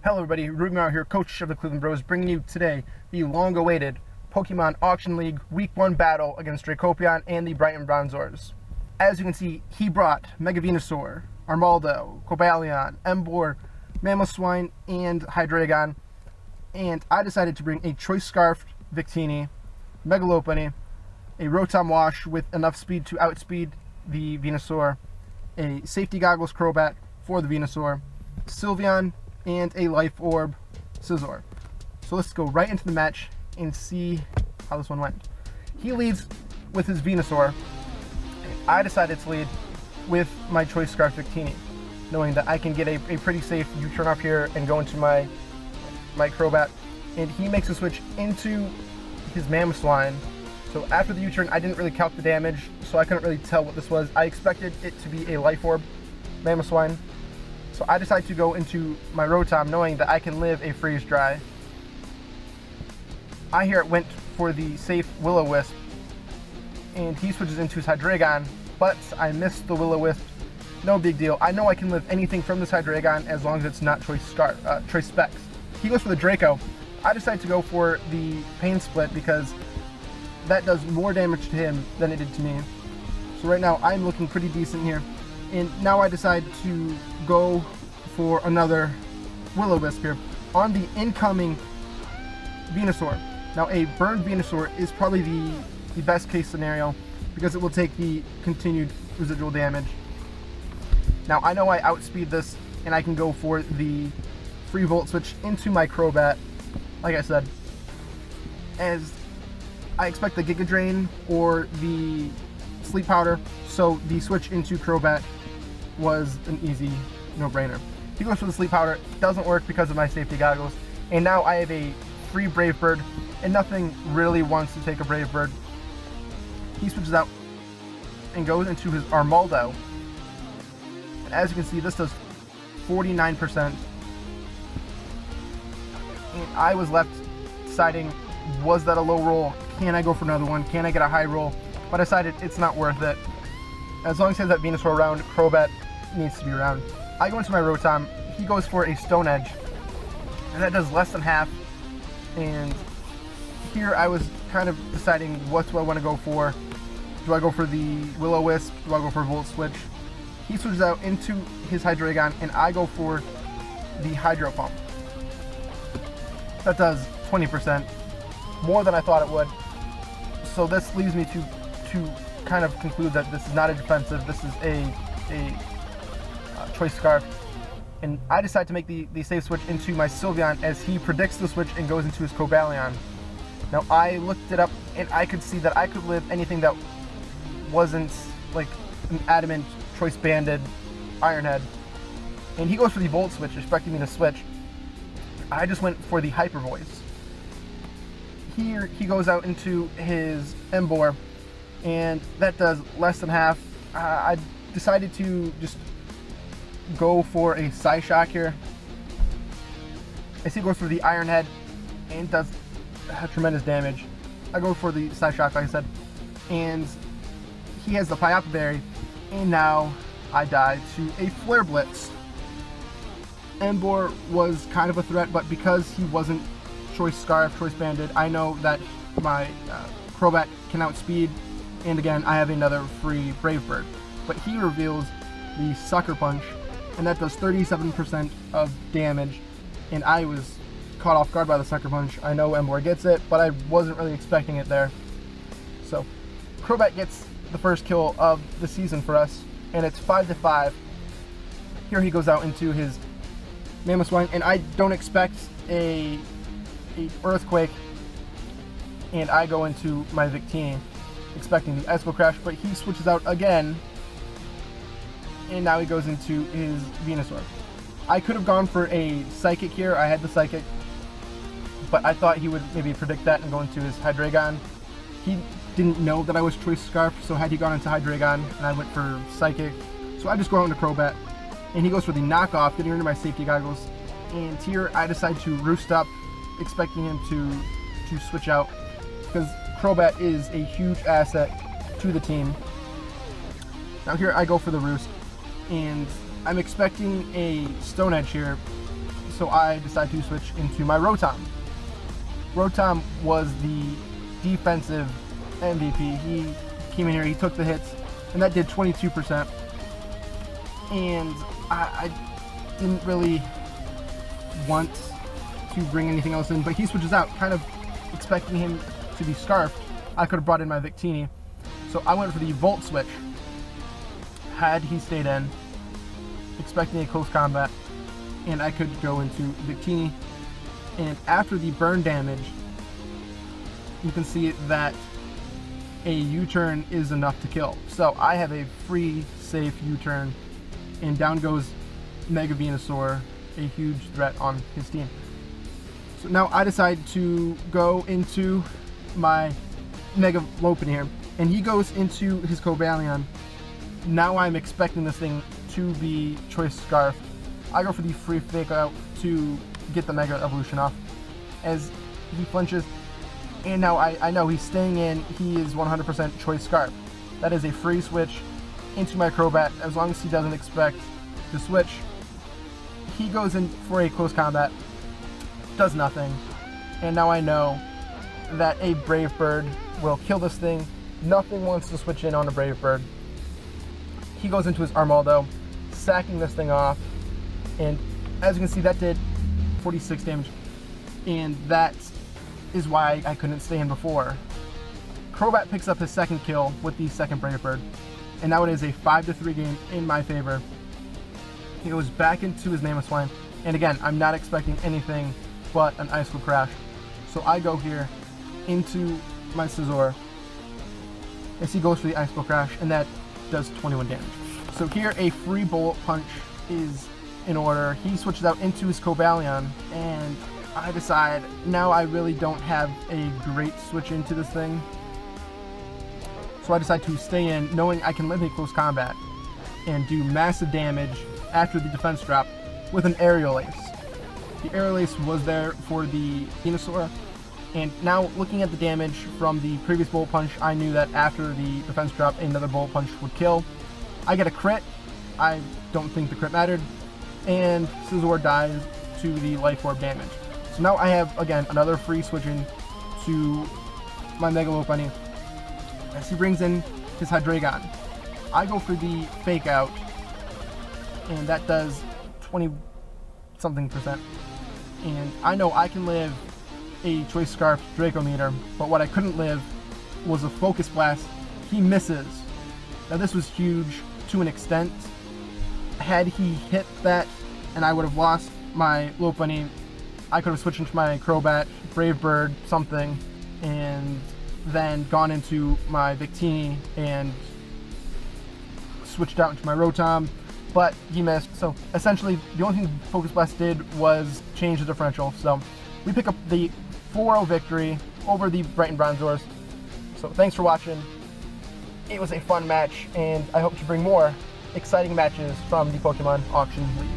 Hello everybody, Ruben Maurer here, coach of the Cleveland Bros, bringing you today the long-awaited Pokemon Auction League Week 1 battle against Dracopion and the Brighton Bronzors. As you can see, he brought Mega Venusaur, Armaldo, Cobalion, Emboar, Mamoswine, and Hydreigon, and I decided to bring a Choice Scarf Victini, Mega Lopunny, a Rotom Wash with enough speed to outspeed the Venusaur, a Safety Goggles Crobat for the Venusaur, Sylveon, and a Life Orb Scizor. So let's go right into the match and see how this one went. He leads with his Venusaur. I decided to lead with my Choice Scarf Victini, knowing that I can get a pretty safe U-turn off here and go into my Crobat. And he makes a switch into his Mamoswine. So after the U-turn, I didn't really calc the damage, so I couldn't really tell what this was. I expected it to be a Life Orb Mamoswine. So I decided to go into my Rotom knowing that I can live a Freeze Dry. I here went for the safe Will-O-Wisp, and he switches into his Hydreigon, but I missed the Will-O-Wisp. No big deal. I know I can live anything from this Hydreigon as long as it's not Choice Specs. He goes for the Draco. I decided to go for the Pain Split because that does more damage to him than it did to me. So right now I'm looking pretty decent here. And now I decide to go for another Will-O-Wisp here on the incoming Venusaur. Now a burned Venusaur is probably the best case scenario because it will take the continued residual damage. Now I know I outspeed this and I can go for the free Volt Switch into my Crobat, like I said, as I expect the Giga Drain or the Sleep Powder, so the switch into Crobat was an easy no-brainer. He goes for the Sleep Powder, doesn't work because of my Safety Goggles, and now I have a free Brave Bird, and nothing really wants to take a Brave Bird. He switches out and goes into his Armaldo. And as you can see, this does 49%. And I was left deciding, was that a low roll? Can I go for another one? Can I get a high roll? But I decided it's not worth it. As long as he has that Venusaur around, Crobat needs to be around. I go into my Rotom. He goes for a Stone Edge, and that does less than half. And here I was kind of deciding, what do I want to go for? Do I go for the Will-O-Wisp? Do I go for Volt Switch? He switches out into his Hydreigon, and I go for the Hydro Pump. That does 20%, more than I thought it would. So this leads me to kind of conclude that this is not a defensive, this is a Choice Scarf. And I decide to make the safe switch into my Sylveon as he predicts the switch and goes into his Cobalion. Now I looked it up and I could see that I could live anything that wasn't like an adamant Choice Banded Iron Head. And he goes for the Volt Switch, expecting me to switch. I just went for the Hyper Voice. Here he goes out into his Emboar, and that does less than half. I decided to just go for a Psyshock here. I see he goes for the Iron Head and does tremendous damage. I go for the Psyshock, like I said, and he has the Pyapa Berry, and now I die to a Flare Blitz. Emboar was kind of a threat, but because he wasn't Choice Scarf, Choice Banded, I know that my Crobat can outspeed, and again, I have another free Brave Bird. But he reveals the Sucker Punch, and that does 37% of damage, and I was caught off guard by the Sucker Punch. I know Emboar gets it, but I wasn't really expecting it there. So, Crobat gets the first kill of the season for us, and it's 5-5. Here he goes out into his Mamoswine, and I don't expect a Earthquake, and I go into my Victini expecting the Espo Crash, but he switches out again, and now he goes into his Venusaur. I could have gone for a Psychic here. I had the Psychic, but I thought he would maybe predict that and go into his Hydreigon. He didn't know that I was Choice Scarf, so had he gone into Hydreigon and I went for Psychic, so I just go out into Crobat, and he goes for the knockoff, getting rid of my Safety Goggles, and here I decide to Roost Up, expecting him to switch out, because Crobat is a huge asset to the team. Now here I go for the Roost, and I'm expecting a Stone Edge here, So I decided to switch into my Rotom. Rotom was the defensive MVP. He came in here, he took the hits, and that did 22%. And I didn't really want to bring anything else in, but he switches out, kind of expecting him to be Scarfed. I could have brought in my Victini. So I went for the Volt switch. Had he stayed in, expecting a close combat, and I could go into Victini. And after the burn damage, you can see that a U-turn is enough to kill. So I have a free, safe U-turn, and down goes Mega Venusaur, a huge threat on his team. So now I decide to go into my Mega Lopunny here, and he goes into his Cobalion. Now I'm expecting this thing to be Choice Scarf. I go for the free Fake Out to get the Mega Evolution off as he flinches, and now I know he's staying in. He is 100% Choice Scarf. That is a free switch into my Crobat as long as he doesn't expect to switch. He goes in for a close combat, does nothing, and now I know that a Brave Bird will kill this thing. Nothing wants to switch in on a Brave Bird. He goes into his Armaldo, sacking this thing off, and as you can see, that did 46 damage, and that is why I couldn't stay in before. Crobat picks up his second kill with the second Brave Bird, and now it is a 5-3 game in my favor. He goes back into his Mamoswine, and again, I'm not expecting anything but an Ice Cold Crash. So I go here into my Scizor as he goes for the Ice Cold Crash, and that does 21 damage. So here a free Bullet Punch is in order. He switches out into his Cobalion, and I decide now I really don't have a great switch into this thing. So I decide to stay in, knowing I can live a close combat and do massive damage after the defense drop with an Aerial Ace. The Aerial Ace was there for the Venusaur, and now looking at the damage from the previous Bullet Punch, I knew that after the defense drop, another Bullet Punch would kill. I get a crit. I don't think the crit mattered, and Scizor dies to the Life Orb damage. So now I have, again, another free switching to my Mega Lopunny as he brings in his Hydreigon. I go for the Fake Out, and that does 20-something%. And I know I can live a Choice Scarf Draco Meter, but what I couldn't live was a Focus Blast. He misses. Now this was huge to an extent. Had he hit that and I would have lost my Lopunny, I could have switched into my Crobat, Brave Bird, something, and then gone into my Victini and switched out into my Rotom, but he missed. So essentially the only thing Focus Blast did was change the differential. So we pick up the 4-0 victory over the Brighton Bronzors. So thanks for watching. It was a fun match, and I hope to bring more exciting matches from the Pokemon Auction League.